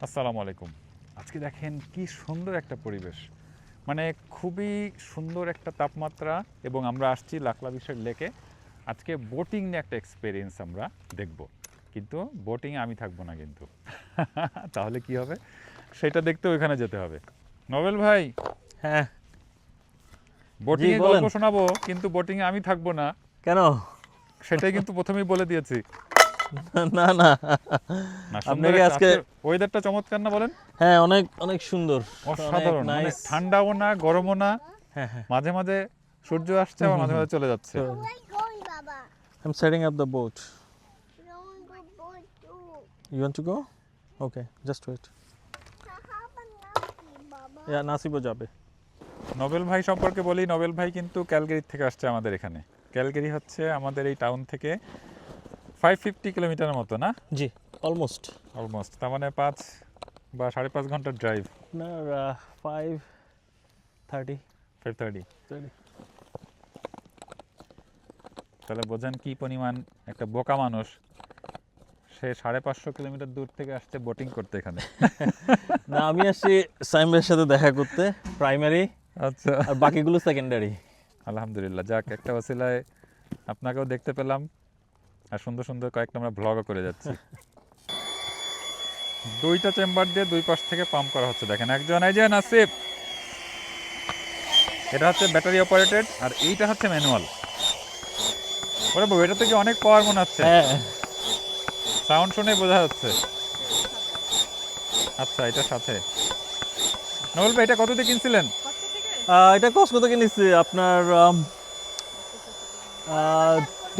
আসসালামু আলাইকুম। আজকে দেখেন কি সুন্দর একটা পরিবেশ, মানে খুবই সুন্দর একটা তাপমাত্রা এবং আমরা আসছি লাকলাবিসের লেকে। আজকে বোটিং নিয়ে একটা এক্সপিরিয়েন্স আমরা দেখব, কিন্তু বোটিংয়ে আমি থাকবো না কিন্তু। তাহলে কি হবে সেটা দেখতে ওইখানে যেতে হবে। নভেল ভাই, হ্যাঁ, বোটিংয়ে বলেন। গল্প শোনাবো কিন্তু বোটিংয়ে আমি থাকবো না, কেন? সেটাই কিন্তু প্রথমেই বলে দিয়েছি। না না, না, সুন্দর আপনাকে একটা আজকে আজকে ওয়েদারটা চমৎকার না বলেন? হ্যাঁ অনেক অনেক সুন্দর, অনেক অসাধারণ, মানে নাইস। ঠান্ডাও না গরমও না, হ্যাঁ হ্যাঁ। মাঝে মাঝে সূর্য আসছে আবার মাঝে মাঝে চলে যাচ্ছে। So, Where are you going, Baba? I'm setting up the boat. No one go board too. You want to go? Okay, just wait. How about Nasi, Baba? Yeah, নাসিবও যাবে। নোবেল ভাই সম্পর্কে বলি, নোবেল ভাই কিন্তু ক্যালগেরি থেকে আসছে আমাদের এখানে। ক্যালগেরি হচ্ছে আমাদের এই টাউন থেকে 550 কিলোমিটারের মতো, না? জি, অলমোস্ট। অলমোস্ট, তার মানে 5 বা 5.5 ঘন্টার ড্রাইভ। আপনার 5:30 5:30। 30। তাহলে বোঝেন কি পরিমাণ একটা বোকা মানুষ, সে 550 কিলোমিটার দূর থেকে আসছে বোটিং করতে এখানে। না, আমি আসছি সাইমের সাথে দেখা করতে, প্রাইমারি, আচ্ছা, আর বাকিগুলো সেকেন্ডারি। আলহামদুলিল্লাহ, যাক একটা ওসিলায় আপনাকেও দেখতে পেলাম, আর সুন্দর সুন্দর কয়েকটা আমরা ব্লগও করে যাচ্ছি। দুইটা চেম্বার দিয়ে দুই পাশ থেকে পাম্প করা হচ্ছে, দেখেন একজন, এই যে নাসিব, এটা হচ্ছে ব্যাটারি অপারেটেড আর এইটা হচ্ছে ম্যানুয়াল। ওরে বাবু, এটা থেকে অনেক পাওয়ার মনে হচ্ছে, হ্যাঁ, সাউন্ড শুনে বোঝা যাচ্ছে। আচ্ছা, এটা সাথে নবল ভাই, এটা কত দিয়ে কিনছিলেন? এটা কস্কো থেকে নিচ্ছি আপনার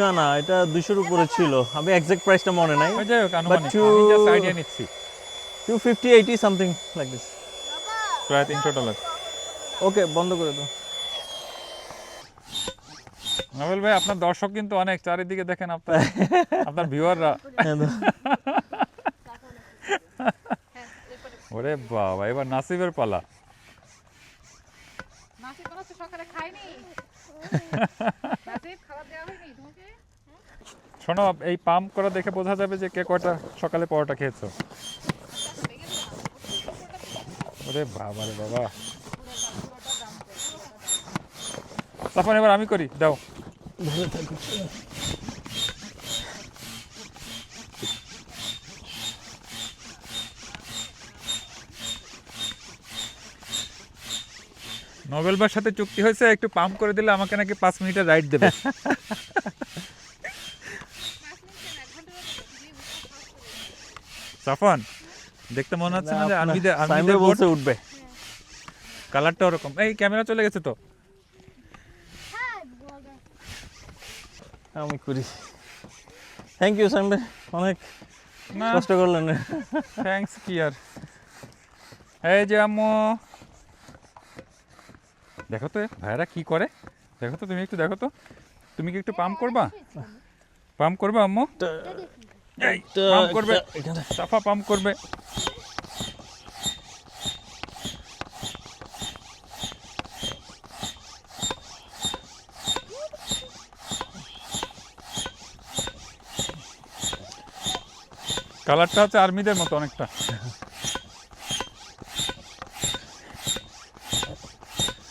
না না, এটা 200-র উপরে ছিল, আমি এক্সাক্ট প্রাইসটা মনে নাই। ওই যাই হোক, আনুমানিক you- আমি জাস্ট আইডিয়া নিচ্ছি। 250-80 সামথিং লাইক দিস। প্রায় $300। ওকে, বন্ধ করে দাও। নবল ভাই, আপনার দর্শক কিন্তু অনেক, চারিদিকে দেখেন আপনার আপনার ভিউয়াররা। হ্যাঁ, দাও। ওরে বাবা, এবার নাসিবের পালা। নাসিব মনে হচ্ছে সকালে খায়নি। নাসিব, খাবার দেওয়া হয়নি তোমাকে? শোনো, এই পাম্প করা দেখে বোঝা যাবে যে কে কয়টা সকালে পরোটা খেয়েছো। ওরে বাবা রে বাবা। তখন এবার আমি করি, দাও। নোবেল ভাইয়ের সাথে চুক্তি হয়েছে, একটু পাম্প করে দিলে আমাকে নাকি 5 মিনিটের রাইড দেবে। সাফন, দেখতে মনে হচ্ছে না যে আর্মিদের সাইমে বলছে উঠবে। কালারটা ওরকম। এই ক্যামেরা চলে গেছে তো। Hi, brother. আমি করি। থ্যাংক ইউ সাইম ভাই, অনেক না, কষ্ট করলেন। থ্যাঙ্কস কি আর। এই যে আম্মু, দেখো তো ভাইরা কি করে, দেখো তো, তুমি একটু দেখো তো, তুমি কি একটু পাম্প করবা? পাম্প করবা আম্মু? এই পাম্প করবে, এখানে সাফা পাম্প করবে। কালারটা হচ্ছে আর্মিদের মতো অনেকটা।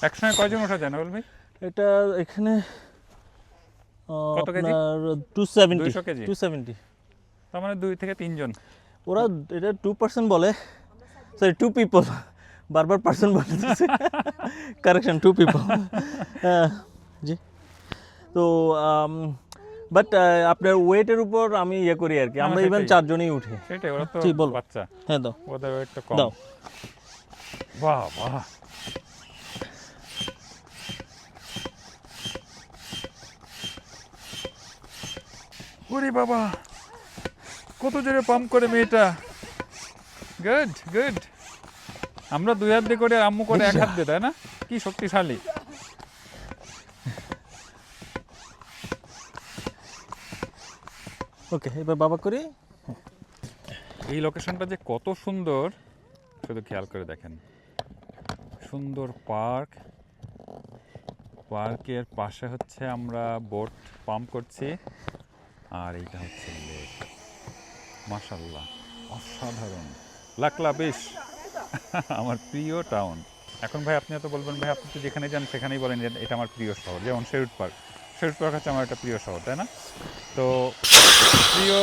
একসঙ্গে কয়জন ওঠা যায় না বলবি? এটা এখানে কত কেজি? আপনার 270 200 কেজি? 270। তার মানে 2 থেকে 3 জন। ওরা এটা 2% বলে, সরি 2 পিপল, বারবার পার্সন বলে দিচ্ছে। Correction, 2 people. জি, তো বাট আপনার ওয়েটের উপর আমি ইয়ে করি আর কি, না, আমরা ইভেন সেটাই। 4 জনই উঠি। সেটাই, ওরা তো জি, বলো। বাচ্চা, হ্যাঁ দাও ওদের ওয়েটটা কম। দাও। বাহ বাহ, ওরে বাবা, কত জোরে পাম্প করে মেয়েটা। Good good. আমরা 2 হাত দিয়ে করে, আর আম্মু করে 1 হাত দিয়ে, তাই না? কি শক্তিশালী। ওকে, এবার বাবা করি। এই লোকেশনটা যে কত সুন্দর, শুধু খেয়াল করে দেখেন। সুন্দর পার্ক, পার্কের পাশে হচ্ছে আমরা বোট পাম্প করছি, আর এইটা হচ্ছে লেক। মাশাআল্লাহ, অসাধারণ। লাকলা বিশ আমার প্রিয় টাউন। এখন ভাই আপনি তো বলবেন ভাই আপনি তো যেখানে যান সেখানেই বলেন যে এটা আমার প্রিয় শহর, যেমন শেরুট পার্ক হচ্ছে আমার একটা প্রিয় শহর, তাই না? তো প্রিয়,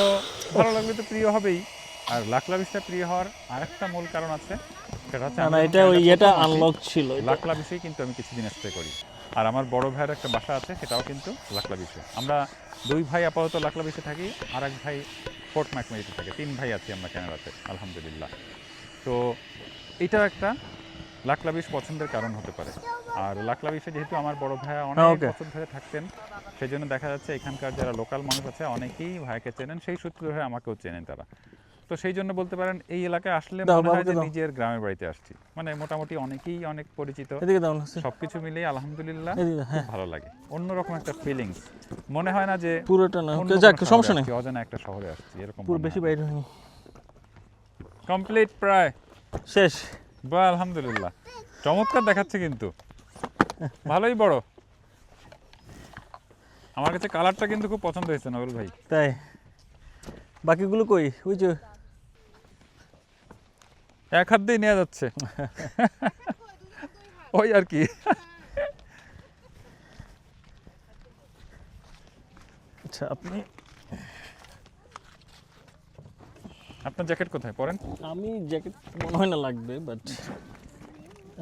ভালো লাগলে তো প্রিয় হবেই। আর লাকলা বিশটা প্রিয় হওয়ার আরেকটা মূল কারণ আছে, সেটা হচ্ছে না আমি না, যখন এটা ওই ক্যানাডা ইয়েটা প্রথম আসি, আনলক ছিল এটা। লাকলা বিশেই কিন্তু আমি কিছুদিন স্টে করি। আর আমার বড় ভাইয়ের একটা বাসা আছে, সেটাও কিন্তু লাকলা বিশে। আমরা দুই ভাই আপাতত লাকলা বিশে থাকি, আর এক ভাই ফোর্ট ম্যাকমেরিতে থাকে। 3 ভাই আছি আমরা ক্যানাডাতে, আলহামদুলিল্লাহ। তো এটাও একটা লাকলা বিশ পছন্দের কারণ হতে পারে। আর লাকলা বিশে যেহেতু আমার বড় ভাইয়া অনেক Okay. বছর ধরে থাকতেন, সেই জন্য দেখা যাচ্ছে এখানকার যারা লোকাল মানুষ আছে অনেকেই ভাইকে চেনেন, সেই সূত্রে ধরে আমাকেও চেনেন তারা। তো সেই জন্য বলতে পারেন এই এলাকায় আসলে দাও, মনে হয় বাবাকে যে দাও। নিজের গ্রামের বাড়িতে আসছি। মানে মোটামুটি অনেকেই অনেক পরিচিত, এদিকে দাও না, সবকিছু মিলিয়ে আলহামদুলিল্লাহ এদিকে, খুব হ্যাঁ। ভালো লাগে। অন্যরকম একটা ফিলিংস, মনে হয় না যে পুরোটা না, অন্য যাক কোনো সমস্যা শহরে নেই, আসছি, অজানা একটা শহরে আসছি এরকম পুরো বেশি বাইরে হয়নি, কমপ্লিট প্রায়। শেষ। বা আলহামদুলিল্লাহ চমৎকার দেখাচ্ছে কিন্তু, ভালোই বড়। আমার কাছে কালারটা কিন্তু খুব পছন্দ হয়েছে নবল ভাই। তাই বাকিগুলো কই? ওই যে এক হাত দিয়ে নেওয়া যাচ্ছে ওই আর কি। আচ্ছা, আপনি, আপনার জ্যাকেট কোথায় পরেন? আমি জ্যাকেট মনে হয় না লাগবে, বাট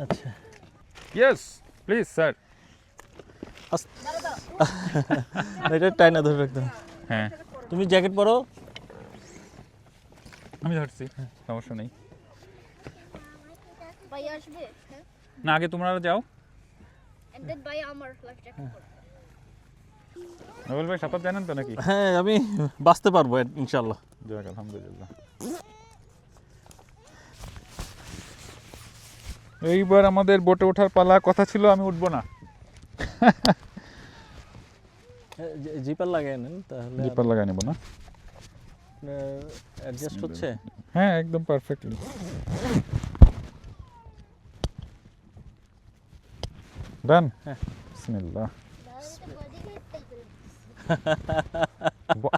আচ্ছা ইয়েস প্লিজ স্যার। এটা টাইনা ধরে রাখতাম। হ্যাঁ তুমি জ্যাকেট পরো। আমি ধরছি, সমস্যা নেই। ভাই আসবে হ্যাঁ না আগে তোমরা যাও। এন্ড দেন ভাই আমার লাইফ জ্যাকেট পরবে। নবল ভাই সাঁতার জানেন তো নাকি? হ্যাঁ, আমি বাঁচতে পারবো ইনশাল্লাহ। যাক আলহামদুলিল্লাহ। এইবার আমাদের বোটে ওঠার পালা, কথা ছিল আমি উঠবো না। জিপার লাগাই নেন তাহলে জিপার লাগাই নেবো না। অ্যাডজাস্ট হচ্ছে। হ্যাঁ একদম পারফেক্টলি। ডান। বিসমিল্লাহ।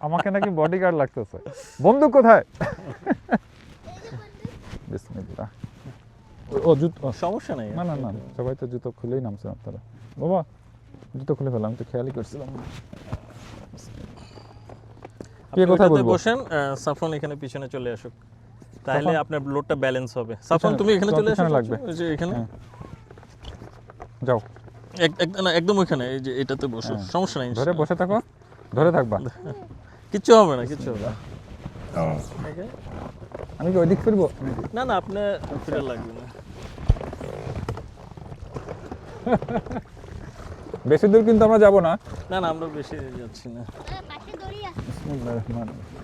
আমাকে নাকি বডিগার্ড লাগতেছে। বন্দুক কোথায়? বিসমিল্লাহ। ও জুতো, সমস্যা নেই। না না না সবাই তো জুতো খুলেই নামছে আপনারা। বাবা জুতো খুলে ফেলাম, আমি তো খেয়ালই করছিলাম না। আপনি কে কোথায় ওটাতে বলবো? বসেন, সাফরন এখানে পিছনে চলে আসুক, তাহলে সাফরন? আপনার লোডটা ব্যালেন্স হবে। সাফরন তুমি এখানে তোমার চলে আসো, পিছনে লাগবে। ওই যে এখানে হ্যাঁ। যাও না, একদম ওইখানে, এই যে এটাতে বসো, হ্যাঁ। সমস্যা নেই। ধরে বসে থাকো, ধরে থাকবা। কিচ্ছু হবে না, কিচ্ছু হবে না। আমি কি ওইদিক ফিরবো? না না, আপনার ফিরে লাগবে না। বেশি দূর কিন্তু আমরা যাব না। না না, আমরা বেশি যাচ্ছি না। পাশে দড়ি আছে। বিসমিল্লাহির রহমানির রহিম।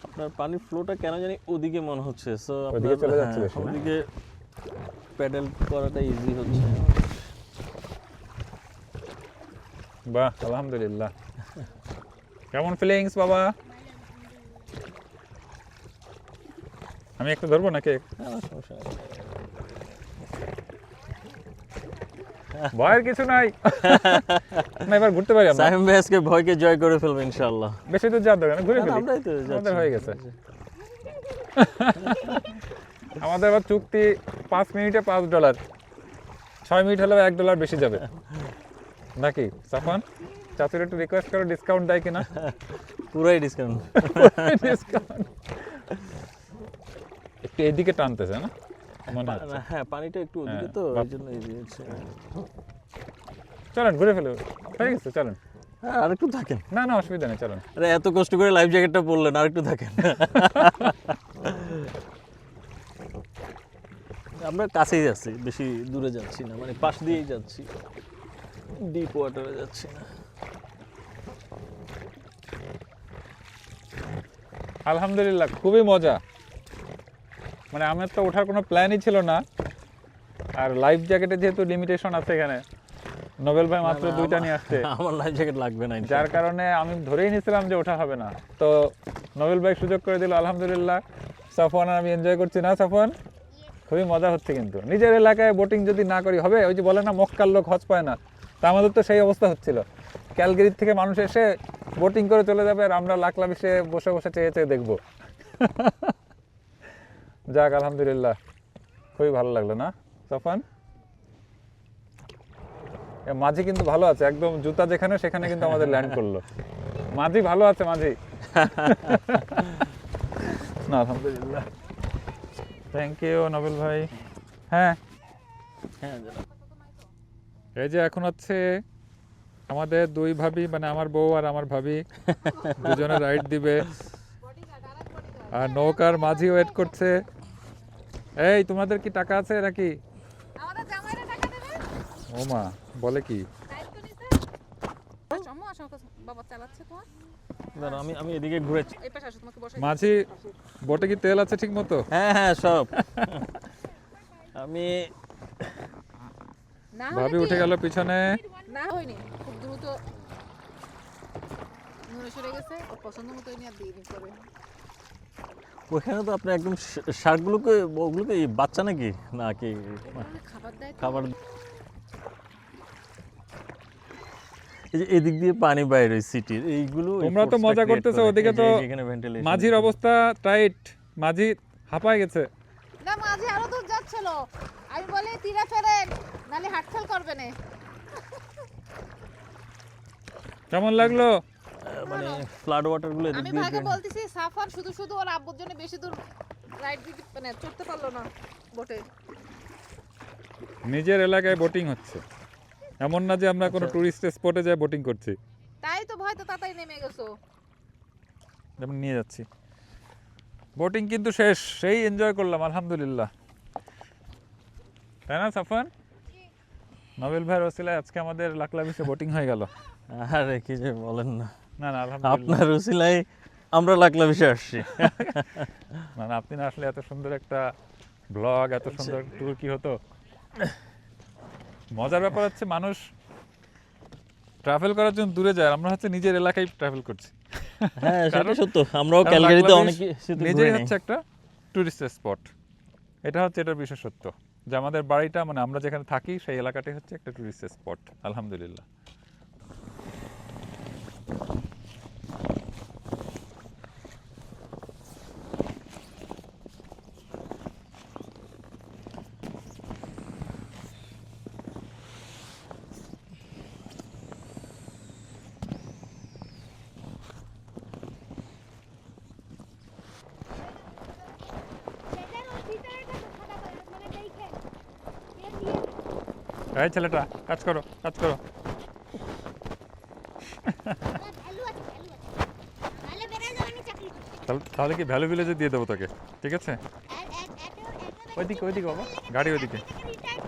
আপনার পানির ফ্লোটা কেন জানি ওদিকে মনে হচ্ছে, সো ওদিকে চলে যাচ্ছে বেশি না? ওদিকে প্যাডেল করাটা ইজি হচ্ছে। বাহ আলহামদুলিল্লাহ। কেমন ফিলিংস বাবা? আমি একটু ধরবো নাকি? না না, সমস্যা নেই। ভয়ের কিছু নাই। না এবার ঘুরতে পারি আমরা। সাইম ভাই আজকে ভয়কে জয় করে ফেলবে ইনশাআল্লাহ। বেশি দূর যাওয়ার দরকার নেই, ঘুরে না, না, ফেলি। আমরাই তো যাচ্ছি। আমাদের হয়ে গেছে। আমাদের আবার চুক্তি 5 মিনিটে $5, 6 মিনিট হলেও $1 বেশি যাবে নাকি? সাফান চাচুর একটু রিকোয়েস্ট করো ডিসকাউন্ট দেয় কিনা। পুরাই ডিসকাউন্ট। ডিসকাউন্ট একটু এদিকে টানতেছে না মনে হচ্ছে। হ্যাঁ, পানিটা একটু ওদিকে তো, হ্যাঁ, এই জন্য এই হচ্ছে। চলেন ঘুরে ফেলো, হয়ে গেছে চলেন। হ্যাঁ, আরেকটু থাকেন। না না অসুবিধা নেই চলেন। আরে এত কষ্ট করে লাইফ জ্যাকেটটা পরলেন, আরেকটু থাকেন। আমরা কাছেই যাচ্ছি, বেশি দূরে যাচ্ছি না, মানে পাশ দিয়েই যাচ্ছি, ডিপ ওয়াটারে যাচ্ছি না। আলহামদুলিল্লাহ খুবই মজা। মানে আমার তো ওঠার কোনো প্ল্যানই ছিল না, আর লাইফ জ্যাকেটে যেহেতু লিমিটেশন আছে এখানে, নোবেল ভাই মাত্র না, না, 2টা নিয়ে আসছে, আমার লাইফ জ্যাকেট লাগবে না। যার কারণে আমি ধরেই নিয়েছিলাম যে ওঠা হবে না। তো নোবেল ভাই সুযোগ করে দিল আলহামদুলিল্লাহ। সাফওয়ান আর আমি এনজয় করছি না সাফওয়ান? খুবই মজা হচ্ছে কিন্তু। নিজের এলাকায় বোটিং যদি না করি হবে, ওই যে বলে না মক্কার লোক হজ পায় না, তা আমাদের তো সেই অবস্থা হচ্ছিল। ক্যালগেরি থেকে মানুষ এসে বোটিং করে চলে যাবে আর আমরা লাকলা বিষে বসে বসে চেয়ে চেয়ে দেখবো। যাক আলহামদুলিল্লাহ, খুবই ভালো লাগলো না তফান? মাঝি কিন্তু ভালো আছে, একদম জুতা যেখানে সেখানে কিন্তু আমাদের ল্যান্ড করলো। মাঝি ভালো আছে, মাঝি। না আলহামদুলিল্লাহ, থ্যাংক ইউ নবেল ভাই। হ্যাঁ, হ্যাঁ জনাব। এই যে এখন হচ্ছে আমাদের দুই ভাবি, মানে আমার বউ আর আমার ভাবি দুজনে রাইড দিবে, আর নৌকার মাঝি ওয়েট করছে। এই তোমাদের কি টাকা আছে নাকি? আমাদের জামাইরা টাকা দেবে? ও মা, বলে কি? দায়িত্ব নিতে? আম্মু আসো, বাবা চালাচ্ছে তোমার? দাঁড়াও, আমি এদিকে ঘুরেছি। এই পাশে আসো, তোমাকে বসাই মাঝি, বোটে কি তেল আছে ঠিক মতো? হ্যাঁ হ্যাঁ সব। আমি না ভাবি উঠে গেল পিছনে। না হয়নি, খুব দ্রুত নড়ে সরে গেছে, ওর পছন্দ মতো নিয়ে আর দিইনি করে। ওখানে তো আপনি একদম শার্কগুলোকে, ওগুলোকে বাচ্চা নাকি নাকি খাবার দেয় তো। খাবার? এই যে এদিক দিয়ে পানি বাইরে সিটির, এইগুলো তোমরা তো মজা করতেছো, ওদিকে তো মাঝির অবস্থা টাইট, মাঝি হাঁপায় গেছে। না মাঝে আরো দূর যাচ্ছিল, আমি বলি তীরে ফেরেন নালে হাট ফেল করবে না। কেমন লাগলো? মানে ফ্লাড ওয়াটারগুলো এদিক আমি দিয়ে ভাগে বলতেছি সাফার শুধু শুধু ওর আব্বুর জন্য বেশি দূর রাইড দিতে মানে চড়তে পারলো না বোটে। নিজের এলাকায় বোটিং হচ্ছে, এমন না যে আমরা কোনো আচ্ছা। টুরিস্ট স্পটে যাই বোটিং করছি। তাই তো ভয় তো তাড়াতাড়ি নেমে গেছো। যেমন নিয়ে যাচ্ছি। বোটিং কিন্তু শেষ, সেই এনজয় করলাম আলহামদুলিল্লাহ, তাই না সাফান? নবেল ভাইয়ের ওসিলায় আজকে আমাদের লাকলা বিচে বোটিং হয়ে গেল। আরে কি যে বলেন না, না না আলহামদুলিল্লাহ, আপনার উসিলায় আমরা লাকলা বিষয়ে আসছি। মানে আপনি না আসলে এত সুন্দর একটা ব্লগ, এত সুন্দর ট্যুর কি হতো। মজার ব্যাপার হচ্ছে মানুষ ট্রাভেল করার জন্য দূরে যায়, আমরা হচ্ছে নিজের এলাকায় ট্রাভেল করছি। হ্যাঁ সেটা কারণ- সত্য, আমরাও কারণ ক্যালগারিতে লাকলা অনেক বিচ কিছু নিজেই ঘুরে নেই। হচ্ছে একটা টুরিস্ট স্পট। এটা হচ্ছে এটার বিশেষত্ব, যে আমাদের বাড়িটা, মানে আমরা যেখানে থাকি সেই এলাকাটাই হচ্ছে একটা টুরিস্ট স্পট আলহামদুলিল্লাহ। সেটার ওই ভিতরেটা তো সাদা কালার, মানে দেখেন এর দিয়ে এই ছেলেটা কাজ করো, কাজ করো। ভ্যালু আছে, ভ্যালু আছে, নাহলে বেড়ে যাওয়ানি চাকরি করতে। তাহলে কি ভ্যালু ভিলেজে দিয়ে দেবো তোকে, ঠিক আছে? এত ওইদিকে ওইদিকে বাবা, গাড়ি ওইদিকে। রিটায়ার